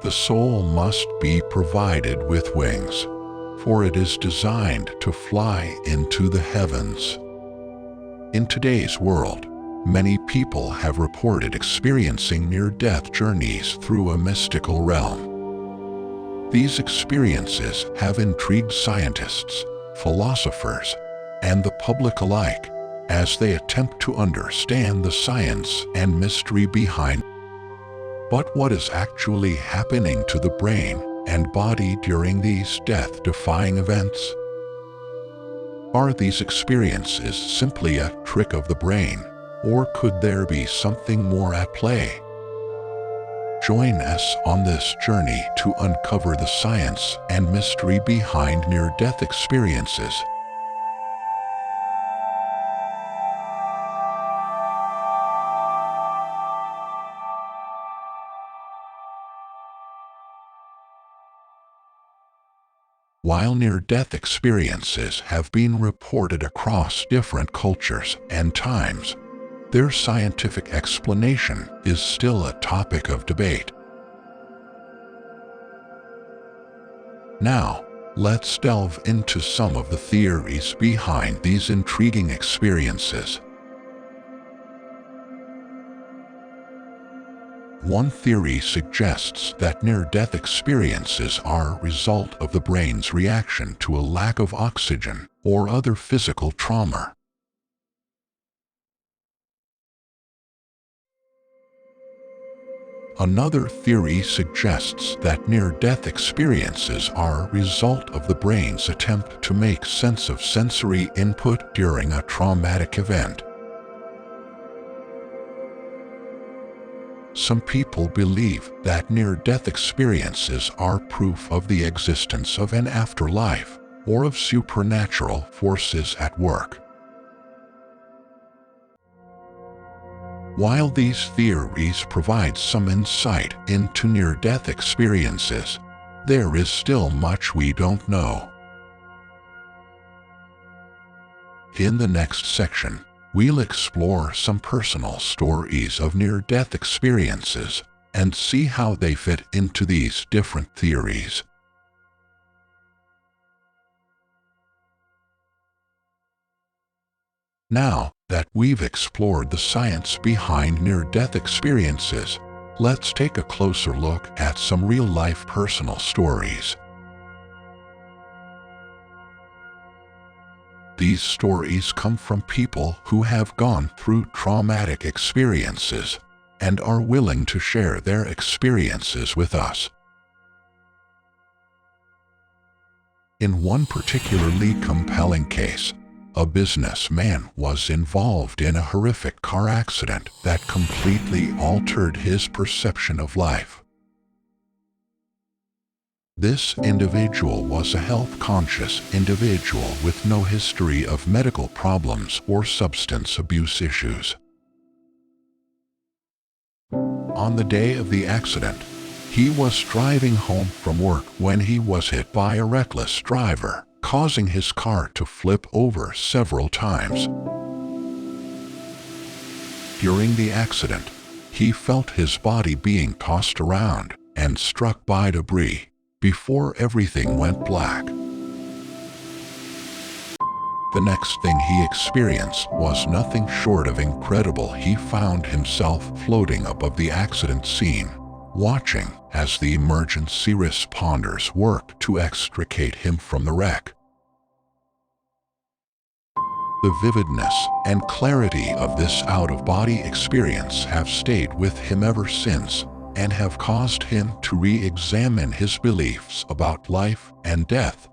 The soul must be provided with wings, for it is designed to fly into the heavens. In today's world, many people have reported experiencing near-death journeys through a mystical realm. These experiences have intrigued scientists, philosophers, and the public alike as they attempt to understand the science and mystery behind. But what is actually happening to the brain and body during these death-defying events? Are these experiences simply a trick of the brain, or could there be something more at play? Join us on this journey to uncover the science and mystery behind near-death experiences. While near-death experiences have been reported across different cultures and times, their scientific explanation is still a topic of debate. Now, let's delve into some of the theories behind these intriguing experiences. One theory suggests that near-death experiences are a result of the brain's reaction to a lack of oxygen or other physical trauma. Another theory suggests that near-death experiences are a result of the brain's attempt to make sense of sensory input during a traumatic event. Some people believe that near-death experiences are proof of the existence of an afterlife or of supernatural forces at work. While these theories provide some insight into near-death experiences, there is still much we don't know. In the next section, we'll explore some personal stories of near-death experiences and see how they fit into these different theories. Now that we've explored the science behind near-death experiences, let's take a closer look at some real-life personal stories. These stories come from people who have gone through traumatic experiences and are willing to share their experiences with us. In one particularly compelling case, a businessman was involved in a horrific car accident that completely altered his perception of life. This individual was a health-conscious individual with no history of medical problems or substance abuse issues. On the day of the accident, he was driving home from work when he was hit by a reckless driver, causing his car to flip over several times. During the accident, he felt his body being tossed around and struck by debris before everything went black. The next thing he experienced was nothing short of incredible. He found himself floating above the accident scene, watching as the emergency responders worked to extricate him from the wreck. The vividness and clarity of this out-of-body experience have stayed with him ever since, and have caused him to re-examine his beliefs about life and death.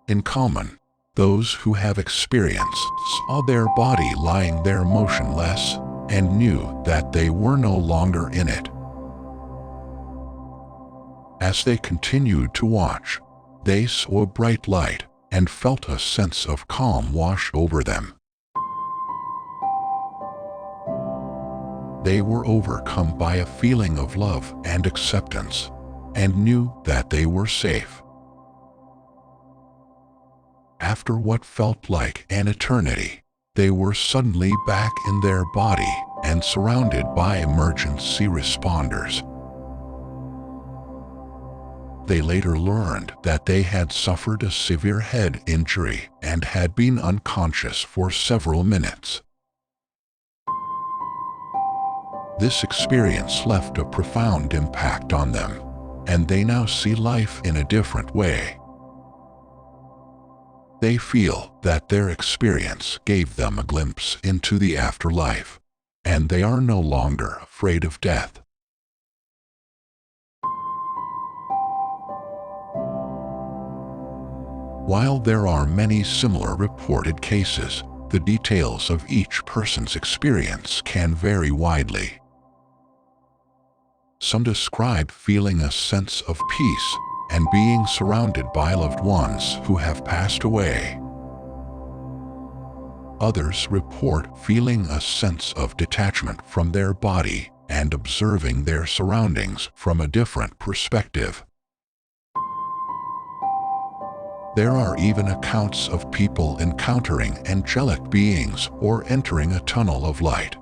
In common, those who have experienced saw their body lying there motionless and knew that they were no longer in it. As they continued to watch, they saw a bright light and felt a sense of calm wash over them. They were overcome by a feeling of love and acceptance, and knew that they were safe. After what felt like an eternity, they were suddenly back in their body and surrounded by emergency responders. They later learned that they had suffered a severe head injury and had been unconscious for several minutes. This experience left a profound impact on them, and they now see life in a different way. They feel that their experience gave them a glimpse into the afterlife, and they are no longer afraid of death. While there are many similar reported cases, the details of each person's experience can vary widely. Some describe feeling a sense of peace and being surrounded by loved ones who have passed away. Others report feeling a sense of detachment from their body and observing their surroundings from a different perspective. There are even accounts of people encountering angelic beings or entering a tunnel of light.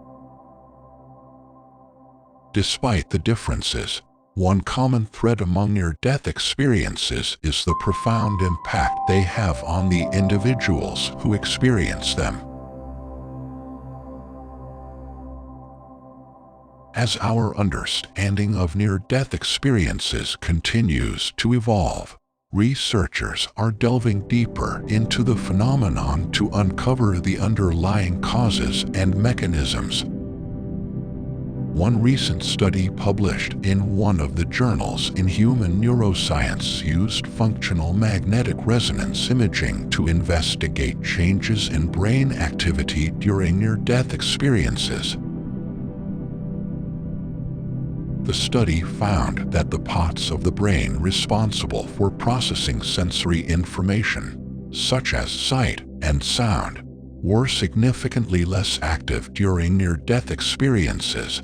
Despite the differences, one common thread among near-death experiences is the profound impact they have on the individuals who experience them. As our understanding of near-death experiences continues to evolve, researchers are delving deeper into the phenomenon to uncover the underlying causes and mechanisms. One recent study published in one of the journals in Human Neuroscience used functional magnetic resonance imaging to investigate changes in brain activity during near-death experiences. The study found that the parts of the brain responsible for processing sensory information, such as sight and sound, were significantly less active during near-death experiences.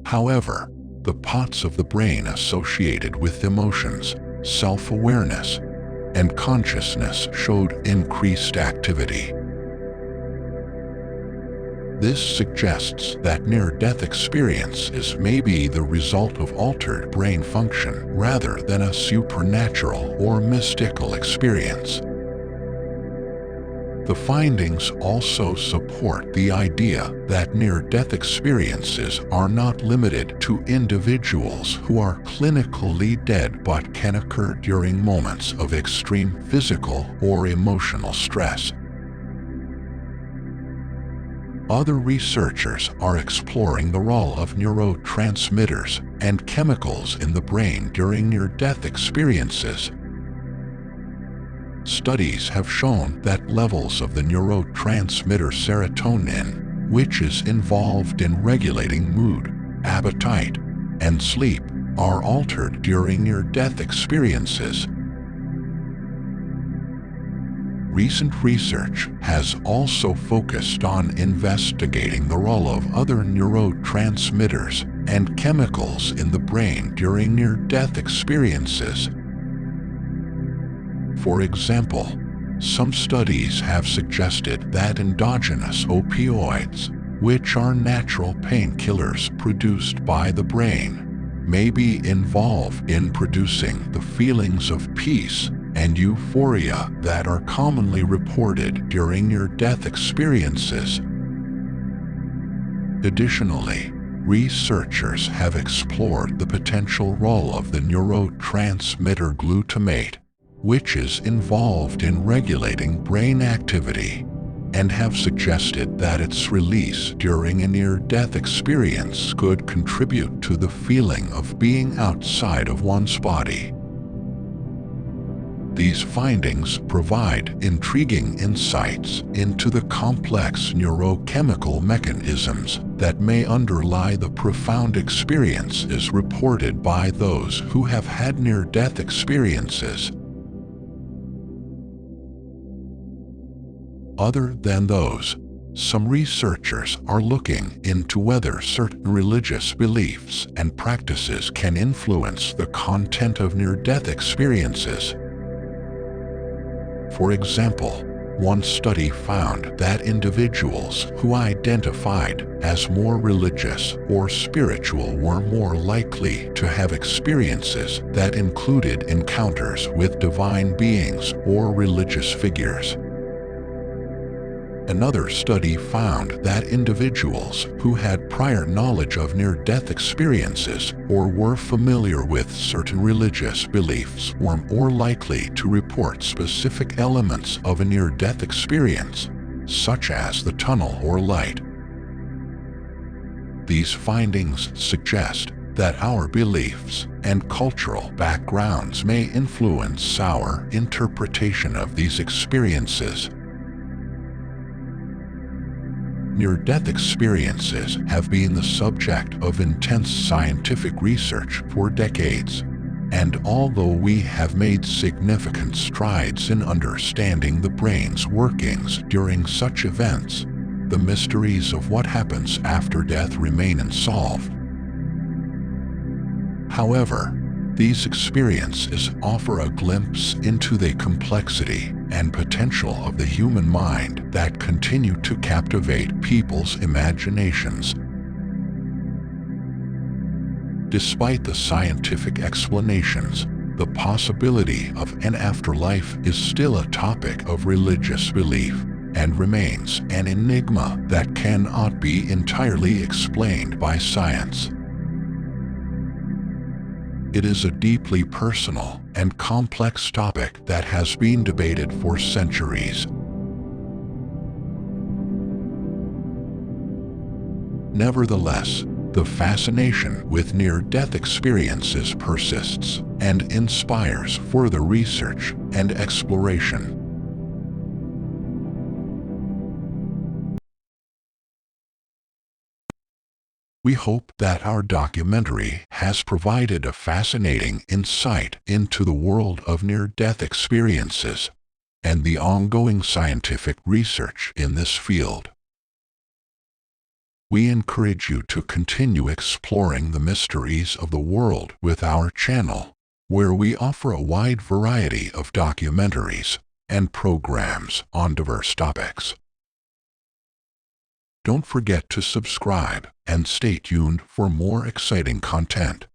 However, the parts of the brain associated with emotions, self-awareness, and consciousness showed increased activity. This suggests that near-death experiences may be the result of altered brain function rather than a supernatural or mystical experience. The findings also support the idea that near-death experiences are not limited to individuals who are clinically dead but can occur during moments of extreme physical or emotional stress. Other researchers are exploring the role of neurotransmitters and chemicals in the brain during near-death experiences. Studies have shown that levels of the neurotransmitter serotonin, which is involved in regulating mood, appetite, and sleep, are altered during near-death experiences. Recent research has also focused on investigating the role of other neurotransmitters and chemicals in the brain during near-death experiences. For example, some studies have suggested that endogenous opioids, which are natural painkillers produced by the brain, may be involved in producing the feelings of peace and euphoria that are commonly reported during near-death experiences. Additionally, researchers have explored the potential role of the neurotransmitter glutamate, which is involved in regulating brain activity, and have suggested that its release during a near-death experience could contribute to the feeling of being outside of one's body. These findings provide intriguing insights into the complex neurochemical mechanisms that may underlie the profound experiences reported by those who have had near-death experiences. Other than those, some researchers are looking into whether certain religious beliefs and practices can influence the content of near-death experiences. For example, One study found that individuals who identified as more religious or spiritual were more likely to have experiences that included encounters with divine beings or religious figures. Another study found that individuals who had prior knowledge of near-death experiences or were familiar with certain religious beliefs were more likely to report specific elements of a near-death experience, such as the tunnel or light. These findings suggest that our beliefs and cultural backgrounds may influence our interpretation of these experiences. Near-death experiences have been the subject of intense scientific research for decades, and although we have made significant strides in understanding the brain's workings during such events, the mysteries of what happens after death remain unsolved. However, these experiences offer a glimpse into the complexity and potential of the human mind that continue to captivate people's imaginations. Despite the scientific explanations, the possibility of an afterlife is still a topic of religious belief and remains an enigma that cannot be entirely explained by science. It is a deeply personal and complex topic that has been debated for centuries. Nevertheless, the fascination with near-death experiences persists and inspires further research and exploration. We hope that our documentary has provided a fascinating insight into the world of near-death experiences and the ongoing scientific research in this field. We encourage you to continue exploring the mysteries of the world with our channel, where we offer a wide variety of documentaries and programs on diverse topics. Don't forget to subscribe and stay tuned for more exciting content.